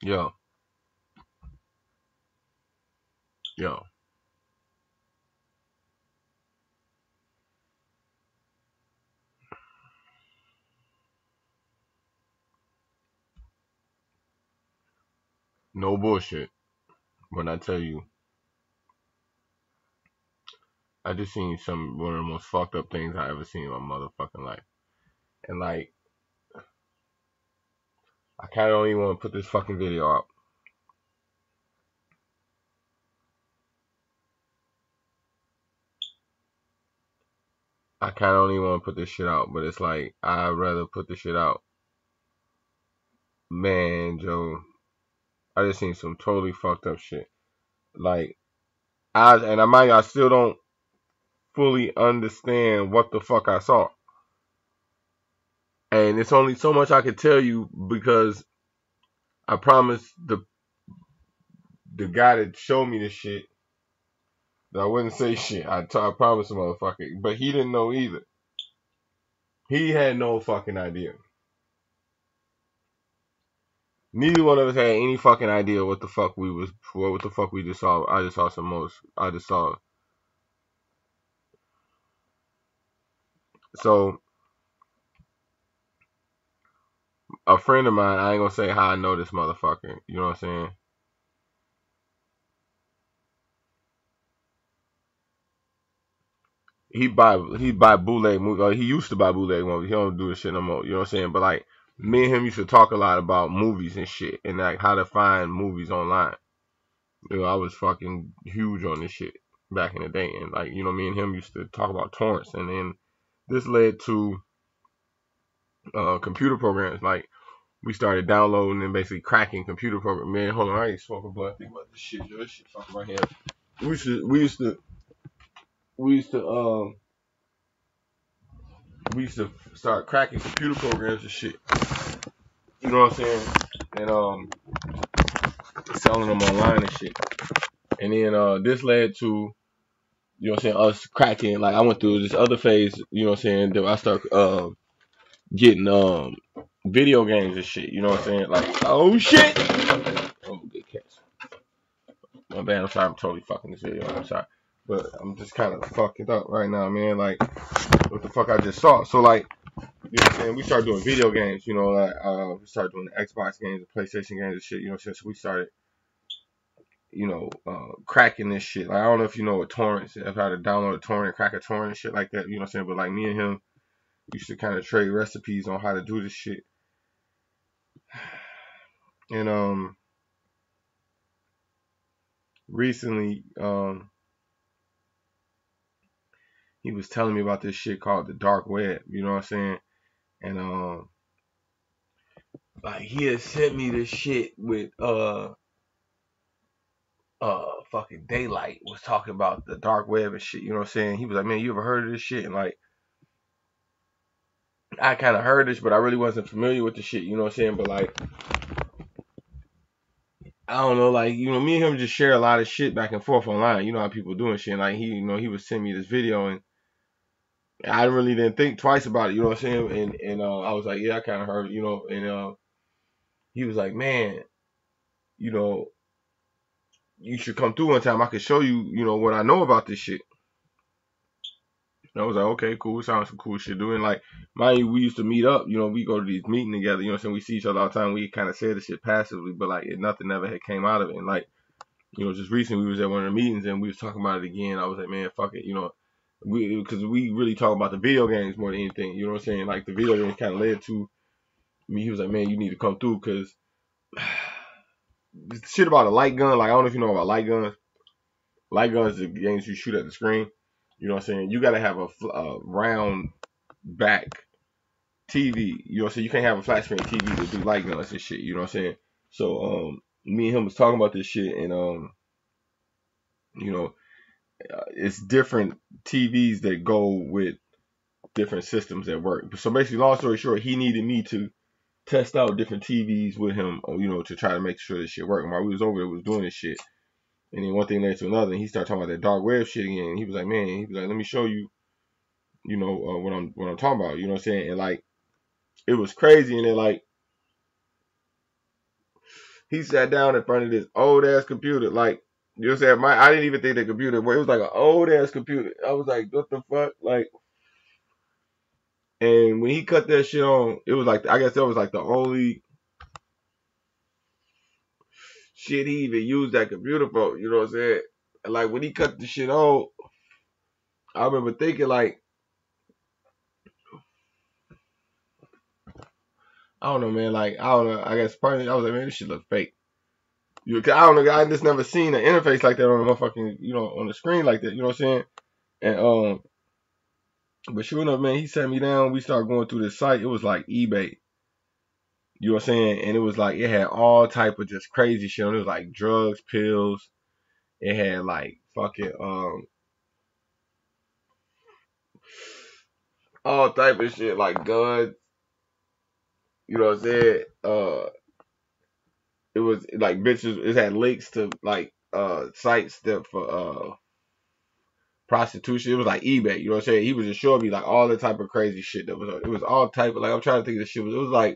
Yo, yo, no bullshit. When I tell you, I just seen one of the most fucked up things I ever seen in my motherfucking life. And like, I kind of don't even want to put this fucking video out. I kind of don't even want to put this shit out, but it's like I'd rather put this shit out. Man, Joe, I just seen some totally fucked up shit. Like, I still don't fully understand what the fuck I saw. And it's only so much I can tell you because I promised the guy that showed me this shit that I wouldn't say shit. I promised the motherfucker, but he didn't know either. He had no fucking idea. Neither one of us had any fucking idea what the fuck we just saw. I just saw some most. I just saw. So a friend of mine, I ain't gonna say how I know this motherfucker. You know what I'm saying? He buy bootleg movies. He used to buy bootleg movies. He don't do this shit no more. You know what I'm saying? But like me and him used to talk a lot about movies and shit and like how to find movies online. You know, I was fucking huge on this shit back in the day, and like you know, me and him used to talk about torrents, and then this led to computer programs. Like we started downloading and basically cracking computer programs. Man, hold on, I ain't smoking blood. Think about this shit, yo. This shit fucking right here. We used to we used to start cracking computer programs and shit. You know what I'm saying? And selling them online and shit. And then this led to you know what I'm saying us cracking. Like I went through this other phase. You know what I'm saying? That I start getting video games and shit. You know what I'm saying? Like oh shit. Oh good catch. My bad. I'm sorry. I'm totally fucking this video. I'm sorry. But I'm just kind of fucking up right now, man. Like, what the fuck I just saw. So, like, you know what I'm saying? We started doing video games, you know, like, we started doing the Xbox games, the PlayStation games and shit, you know what I'm saying? So we started, you know, cracking this shit. Like, I don't know if you know what torrents, if I had to download a torrent, crack a torrent and shit like that, you know what I'm saying? But, like, me and him used to kind of trade recipes on how to do this shit. And, recently, he was telling me about this shit called the dark web, you know what I'm saying? And, like, he had sent me this shit with, fucking Daylight was talking about the dark web and shit, you know what I'm saying? He was like, man, you ever heard of this shit? And like I kinda heard this, but I really wasn't familiar with the shit, you know what I'm saying? But like I don't know, like, you know, me and him just share a lot of shit back and forth online. You know how people doing shit. And like he, you know, he was sending me this video and I really didn't think twice about it, you know what I'm saying? And I was like, yeah, I kinda heard, you know, and he was like, man, you know, you should come through one time. I could show you, you know, what I know about this shit. And I was like, okay, cool. Sounds some cool shit doing. Like, mind you, we used to meet up. You know, we go to these meetings together. You know what I'm saying? We see each other all the time. We kind of said the shit passively, but like, nothing ever had came out of it. And like, you know, just recently we was at one of the meetings and we was talking about it again. I was like, man, fuck it. You know, because we really talk about the video games more than anything. You know what I'm saying? Like, the video games kind of led to me. He was like, man, you need to come through because shit about a light gun. Like, I don't know if you know about light guns. Light guns are games you shoot at the screen. You know what I'm saying? You got to have a round back TV, you know, so you can't have a flat screen TV to do light guns and shit, you know what I'm saying? So, me and him was talking about this shit, and you know, it's different TVs that go with different systems that work. So basically, long story short, he needed me to test out different TVs with him, you know, to try to make sure this shit worked. And while we was over there, we was doing this shit, and then one thing led to another, and he started talking about that dark web shit again. And he was like, man, he was like, let me show you, you know, what I'm talking about, you know what I'm saying? And like, it was crazy, and then like He sat down in front of this old ass computer. Like, you know what I'm saying? I didn't even think the computer, but it was like an old ass computer. I was like, what the fuck? Like, and when he cut that shit on, it was like, I guess that was like the only shit he even used that computer for. You know what I'm saying? And like, when he cut the shit on, I remember thinking like, I don't know, man. Like, I don't know. I guess probably I was like, man, this shit look fake. I don't know. I just never seen an interface like that on a motherfucking, on the screen like that. You know what I'm saying? And but sure enough, man, he sat me down. We started going through this site. It was like eBay. You know what I'm saying? And it was like it had all type of just crazy shit on it. It was like drugs, pills. It had like fucking all type of shit like guns. You know what I'm saying? It was like bitches. It had links to like sites that for prostitution. It was like eBay. You know what I'm saying? He was just showing me like all the type of crazy shit that was. It was all type of like I'm trying to think of the shit. It was like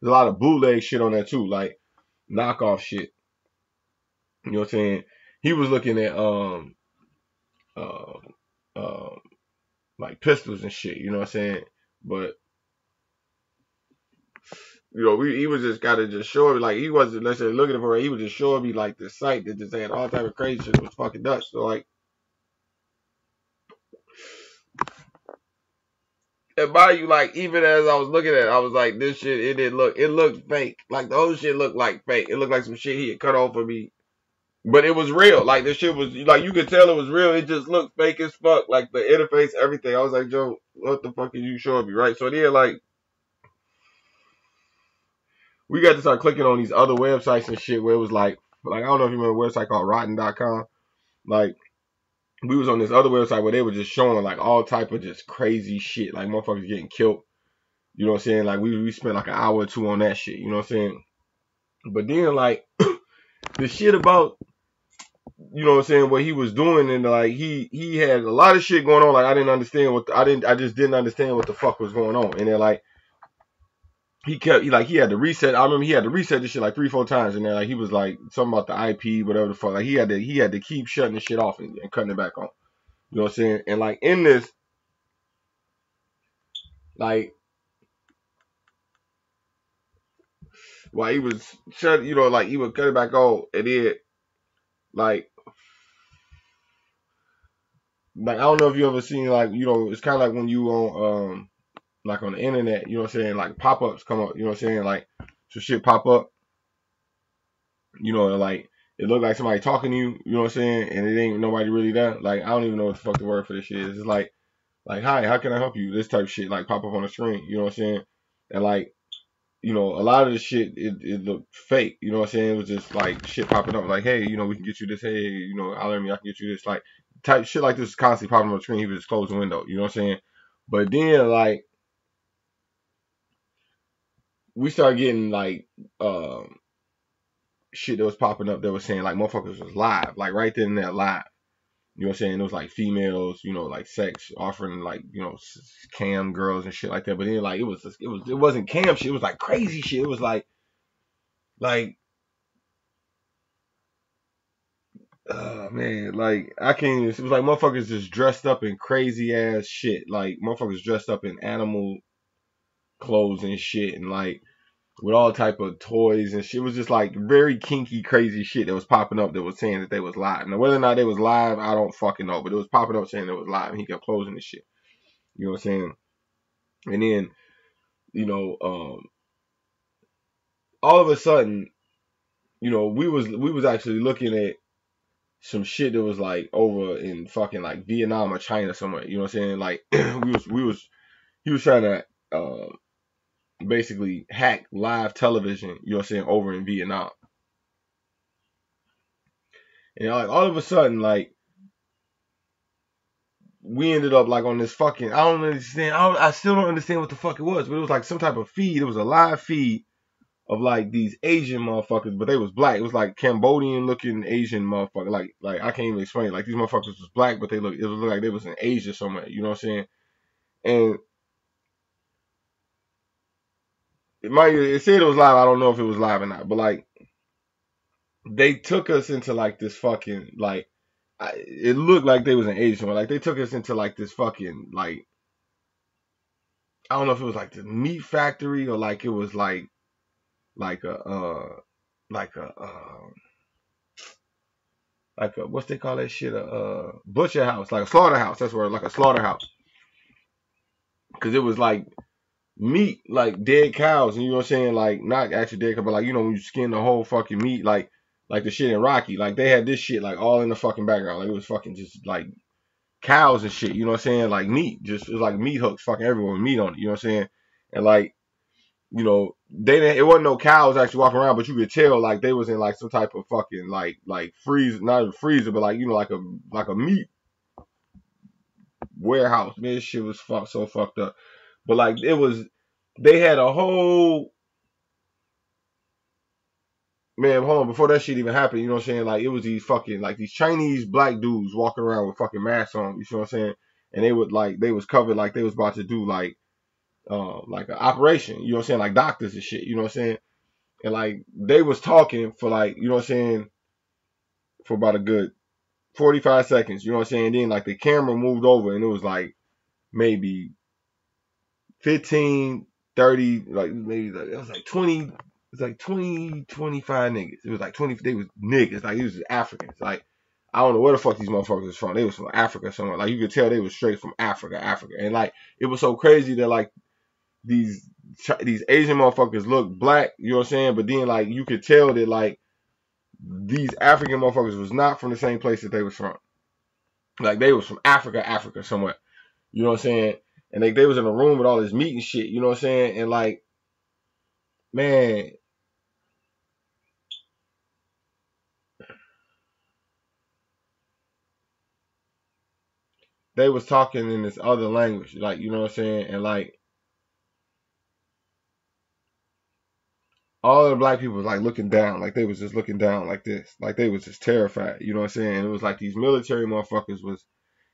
there's a lot of bootleg shit on there too, like knockoff shit. You know what I'm saying? He was looking at uh, um like pistols and shit. You know what I'm saying? But he was just gotta just show me like he wasn't necessarily looking for it. He was just showing me like the site that just had all type of crazy shit. It was fucking nuts. So like, and mind you, like even as I was looking at it, I was like, this shit, it looked fake. Like the whole shit looked like fake. It looked like some shit he had cut off for me. But it was real. Like the shit was like you could tell it was real. It just looked fake as fuck. Like the interface, everything. I was like, Joe, what the fuck are you showing me, right? So then like we got to start clicking on these other websites and shit where it was like I don't know if you remember a website called Rotten.com. Like we was on this other website where they were just showing like all type of just crazy shit, like motherfuckers getting killed. You know what I'm saying? Like we spent like an hour or two on that shit. You know what I'm saying? But then like the shit about what I'm saying, what he was doing, and like he had a lot of shit going on. Like I didn't understand I just didn't understand what the fuck was going on. And then like he had to reset. I remember he had to reset this shit like 3-4 times, and then like he was like something about the IP, whatever the fuck. Like he had to keep shutting the shit off and cutting it back on. You know what I'm saying? And like in this, like while he was shut, like he would cut it back on, and then like I don't know if you ever seen like it's kind of like when you on like on the internet, you know what I'm saying, like pop ups come up, you know what I'm saying, like some shit pop up, and like it look like somebody talking to you, you know what I'm saying, and it ain't nobody really there. Like I don't even know what the fuck the word for this shit is. It's like hi, how can I help you? This type of shit like pop up on the screen, you know what I'm saying, and like a lot of the shit it looked fake, you know what I'm saying. It was just like shit popping up, like hey, we can get you this, hey, holler at me, I can get you this, like type shit like this is constantly popping on the screen. He would just close the window, you know what I'm saying. But then like we started getting like shit that was popping up that was saying like motherfuckers was live, like right then and there live. You know what I'm saying? It was like females, like sex offering like, cam girls and shit like that. But then like it wasn't cam shit, it was like crazy shit. It was like man, like I can't even, it was like motherfuckers just dressed up in crazy ass shit. Like motherfuckers dressed up in animal clothes and shit, and like with all type of toys and shit. It was just like very kinky, crazy shit that was popping up that was saying that they was live. Now whether or not they was live, I don't fucking know, but it was popping up saying it was live, and he kept closing the shit. You know what I'm saying? And then, all of a sudden, we was actually looking at some shit that was like over in fucking like Vietnam or China somewhere. You know what I'm saying? Like he was trying to basically hack live television. You know what I'm saying? Over in Vietnam. And like all of a sudden, like we ended up like on this fucking, I don't understand. I still don't understand what the fuck it was, but it was like some type of feed. It was a live feed of like these Asian motherfuckers, but they was black. It was like Cambodian looking Asian motherfucker. Like I can't even explain it. Like these motherfuckers was black, but it looked like they was in Asia somewhere. You know what I'm saying? And it said it was live. I don't know if it was live or not, but like they took us into like this fucking like it looked like they was an Asian one. Like they took us into like this fucking like I don't know if it was like the meat factory or like it was like a like a like a what's they call that shit a butcher house, like a slaughterhouse. That's where like a slaughterhouse because it was like meat, like dead cows, and you know what I'm saying, like not actually dead cow, but like you know when you skin the whole fucking meat, like the shit in Rocky, like they had this shit like all in the fucking background, like it was fucking just like cows and shit, you know what I'm saying, like meat, just it was like meat hooks fucking everywhere with meat on it, you know what I'm saying, and like you know they didn't, it wasn't no cows actually walking around, but you could tell like they was in like some type of fucking like freeze, not a freezer, but like you know like a meat warehouse. Man, this shit was so fucked up, but like it was. They had a whole man, hold on, before that shit even happened, you know what I'm saying? Like it was these fucking like these Chinese black dudes walking around with fucking masks on, you know what I'm saying? And they would like they was covered like they was about to do like an operation, you know what I'm saying? Like doctors and shit, you know what I'm saying? And like they was talking for like, you know what I'm saying, for about a good 45 seconds, you know what I'm saying? And then like the camera moved over and it was like maybe 15, 30, like maybe like, it was like 20, it's like 20, 25 niggas. It was like 20, they was niggas, like it was Africans. Like, I don't know where the fuck these motherfuckers was from. They was from Africa somewhere. Like, you could tell they was straight from Africa. And like, it was so crazy that like these Asian motherfuckers look black, you know what I'm saying? But then like, you could tell that like these African motherfuckers was not from the same place that they was from. Like, they was from Africa somewhere. You know what I'm saying? And they was in a room with all this meat and shit, you know what I'm saying? And like, man, they was talking in this other language, like, you know what I'm saying? And like, all of the black people was like looking down, like they was just looking down like this, like they was just terrified, you know what I'm saying? And it was like these military motherfuckers was,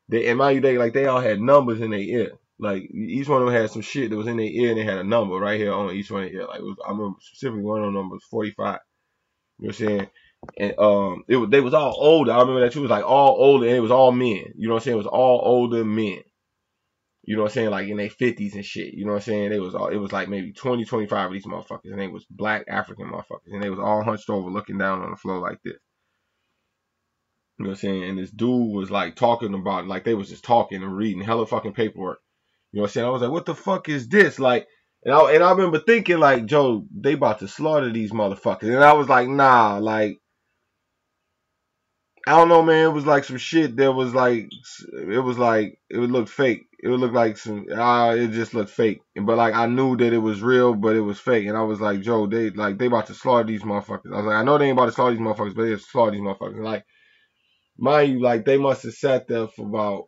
they, and mind you, they all had numbers in their ear. Like, each one of them had some shit that was in their ear and they had a number right here on each one of their ear. Like, it was, I remember specifically one of them numbers, 45. You know what I'm saying? And they was all older. I remember that too. It was like all older, and it was all men. You know what I'm saying? It was all older men. You know what I'm saying? Like in their 50s and shit. You know what I'm saying? It was like maybe 20, 25 of these motherfuckers, and they was black African motherfuckers, and they was all hunched over, looking down on the floor like this. You know what I'm saying? And this dude was like talking about, like they was just talking and reading hella fucking paperwork. You know what I'm saying? I was like, what the fuck is this? Like, and I remember thinking like, Joe, they about to slaughter these motherfuckers, and I was like, nah, like. I don't know, man. It was like some shit that was like, it would look fake. It would look like it just looked fake. But like, I knew that it was real, but it was fake. And I was like, Joe, they about to slaughter these motherfuckers. I was like, I know they ain't about to slaughter these motherfuckers, but they just slaughter these motherfuckers. Like, mind you, like, they must have sat there for about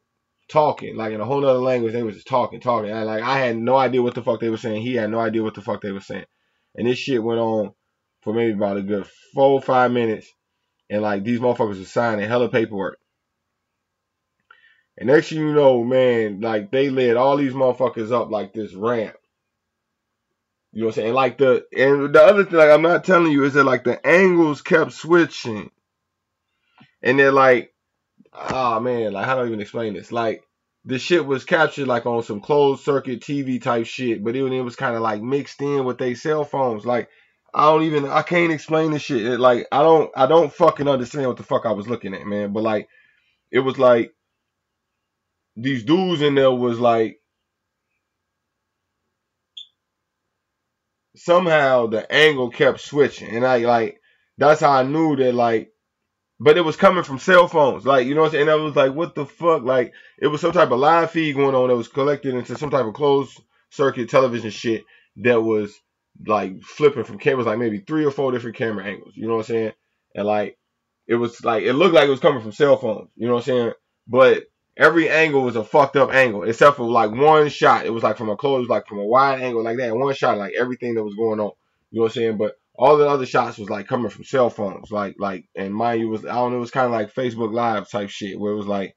talking, like in a whole other language. They was just talking. And like, I had no idea what the fuck they were saying. He had no idea what the fuck they were saying. And this shit went on for maybe about a good 4 or 5 minutes. And like these motherfuckers are signing hella paperwork. And next thing you know, man, like they led all these motherfuckers up like this ramp. You know what I'm saying? And the other thing, like I'm not telling you, is that like the angles kept switching. And they're like, oh man, like how do I even explain this? Like the shit was captured like on some closed circuit TV type shit, but it was kind of like mixed in with their cell phones. Like I can't explain this shit. Like I don't fucking understand what the fuck I was looking at, man. But like it was like these dudes in there was like somehow the angle kept switching, and I like that's how I knew that like, but it was coming from cell phones, like you know what I'm saying. And I was like, what the fuck? Like it was some type of live feed going on that was collected into some type of closed circuit television shit that was like flipping from cameras, like maybe 3 or 4 different camera angles. You know what I'm saying? And like it was like it looked like it was coming from cell phones. You know what I'm saying? But every angle was a fucked up angle, except for like one shot. It was like from a close, like from a wide angle like that. One shot, like everything that was going on. You know what I'm saying? But all the other shots was like coming from cell phones, and mind you, I don't know, it was kind of like Facebook Live type shit, where it was like,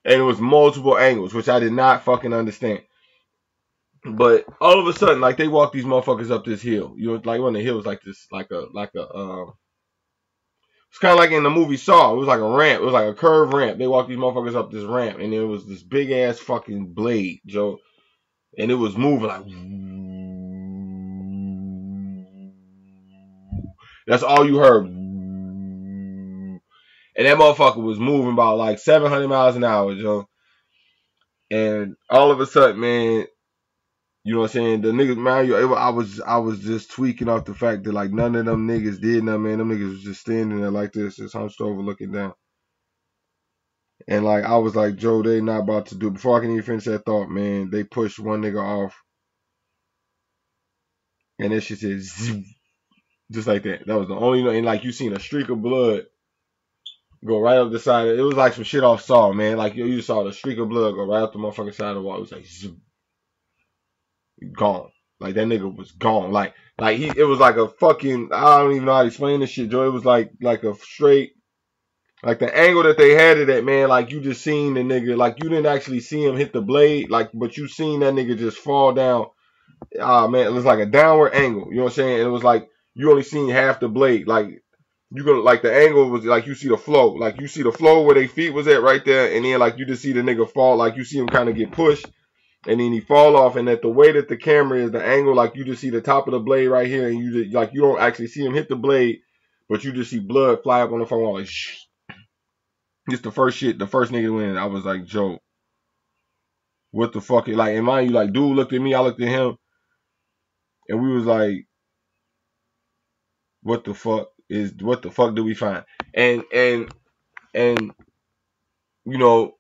and it was multiple angles, which I did not fucking understand. But all of a sudden, like they walk these motherfuckers up this hill. You know, like on the hill was like this, it's kind of like in the movie Saw. It was like a ramp. It was like a curved ramp. They walked these motherfuckers up this ramp, and there was this big ass fucking blade, Joe, and it was moving like. That's all you heard. And that motherfucker was moving about like 700 miles an hour, Joe. And all of a sudden, man, you know what I'm saying? The niggas, man, I was just tweaking off the fact that like none of them niggas did nothing, man. Them niggas was just standing there like this, just hunched over looking down. And like I was like, Joe, they not about to do. Before I can even finish that thought, man, they pushed one nigga off, and that shit said zoom, just like that. That was the only, and like you seen a streak of blood go right up the side. It was like some shit off Saw, man. Like you saw the streak of blood go right up the motherfucking side of the wall. It was like zoom, gone. Like that nigga was gone. Like he, it was like a fucking. I don't even know how to explain this shit, Joe. It was like a straight. Like the angle that they had it at, man, like you just seen the nigga, like you didn't actually see him hit the blade, like, but you seen that nigga just fall down. Ah, man, it was like a downward angle. You know what I'm saying? And it was like you only seen half the blade. Like you gonna like the angle was like you see the flow, like you see the flow where their feet was at right there, and then like you just see the nigga fall, like you see him kind of get pushed, and then he fall off, and that the way that the camera is, the angle, like you just see the top of the blade right here, and you just, like you don't actually see him hit the blade, but you just see blood fly up on the phone like shh. Just the first shit, the first nigga went in, I was like, Joe, what the fuck? Like, and mind you, like, dude looked at me, I looked at him, and we was like, what the fuck do we find? And you know,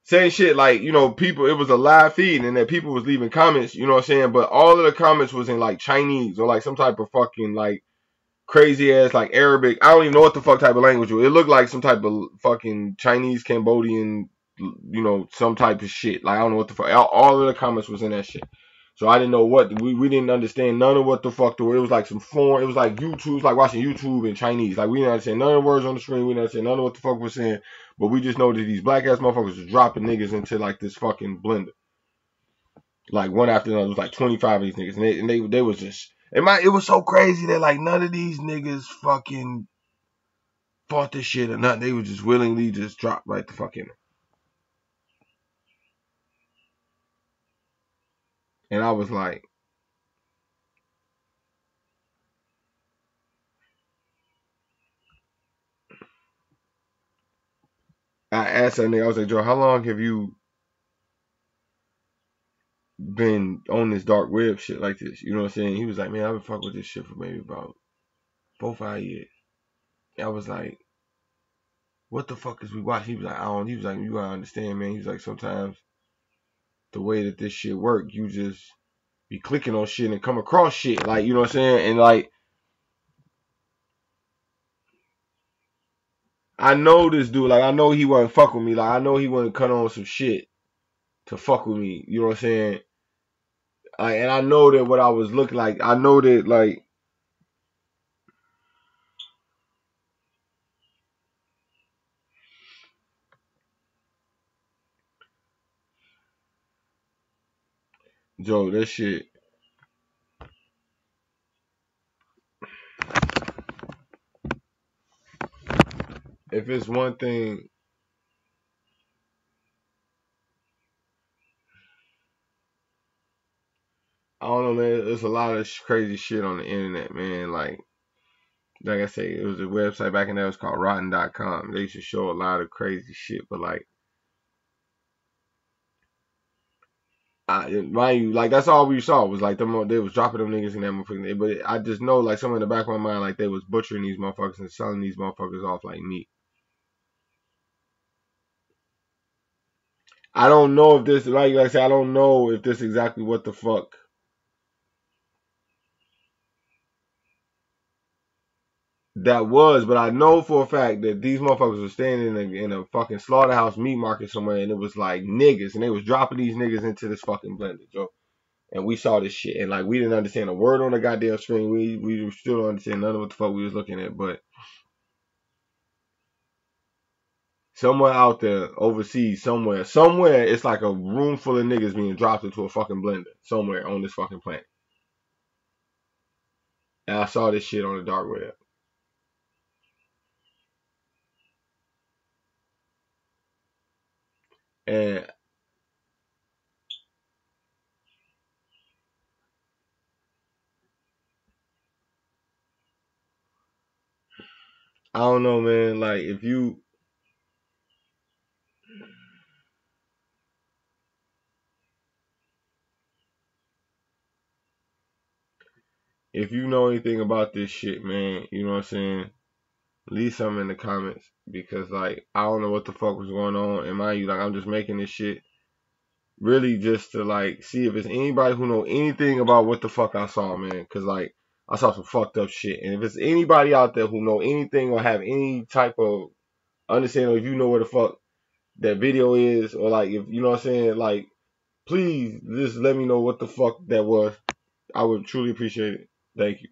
saying shit like, you know, people, it was a live feed, and that people was leaving comments, you know what I'm saying? But all of the comments was in like Chinese or like some type of fucking like crazy ass like Arabic. I don't even know what the fuck type of language it was. It looked like some type of fucking Chinese, Cambodian, you know, some type of shit. Like I don't know what the fuck. All of the comments was in that shit. So I didn't know what we didn't understand none of what the fuck the word. It was like some foreign. It was like YouTube, it was like watching YouTube in Chinese. Like we didn't understand none of the words on the screen. We didn't understand none of what the fuck we're saying. But we just know that these black ass motherfuckers was dropping niggas into like this fucking blender. Like one after another, it was like 25 of these niggas, and they was just. It was so crazy that like none of these niggas fucking fought this shit or nothing. They would just willingly just drop right the fuck in. And I was like, I asked that nigga, I was like, Joe, how long have you been on this dark web shit like this? You know what I'm saying? He was like, man, I've been fucking with this shit for maybe about 4 or 5 years. I was like, what the fuck is we watching? He was like, I don't. He was like, you gotta understand, man. He was like, sometimes the way that this shit work, you just be clicking on shit and come across shit, like, you know what I'm saying? And like, I know this dude, like, I know he wasn't fuck with me, like, I know he wasn't cut on some shit to fuck with me, you know what I'm saying? Like, and I know that what I was looking like, I know that, like, Joe, that shit, if it's one thing, I don't know, man, there's a lot of crazy shit on the internet, man, like I say, it was a website back in there, it was called rotten.com. They used to show a lot of crazy shit, but like, mind you, like that's all we saw was like them. They was dropping them niggas in that motherfucking. But I just know, like, somewhere in the back of my mind, like they was butchering these motherfuckers and selling these motherfuckers off like meat. I don't know if this, like I said, I don't know if this exactly what the fuck that was, but I know for a fact that these motherfuckers were standing in a fucking slaughterhouse meat market somewhere, and it was like niggas, and they was dropping these niggas into this fucking blender, Joe. And we saw this shit, and like we didn't understand a word on the goddamn screen. We still don't understand none of what the fuck we was looking at, but Somewhere out there, overseas, somewhere, it's like a room full of niggas being dropped into a fucking blender somewhere on this fucking planet. And I saw this shit on the dark web. And I don't know, man. Like if you know anything about this shit, man, you know what I'm saying? Leave something in the comments because like I don't know what the fuck was going on. And mind you, like I'm just making this shit really just to like see if it's anybody who know anything about what the fuck I saw, man. Cause like I saw some fucked up shit. And if it's anybody out there who know anything or have any type of understanding, or if you know where the fuck that video is, or like if you know what I'm saying, like please just let me know what the fuck that was. I would truly appreciate it. Thank you.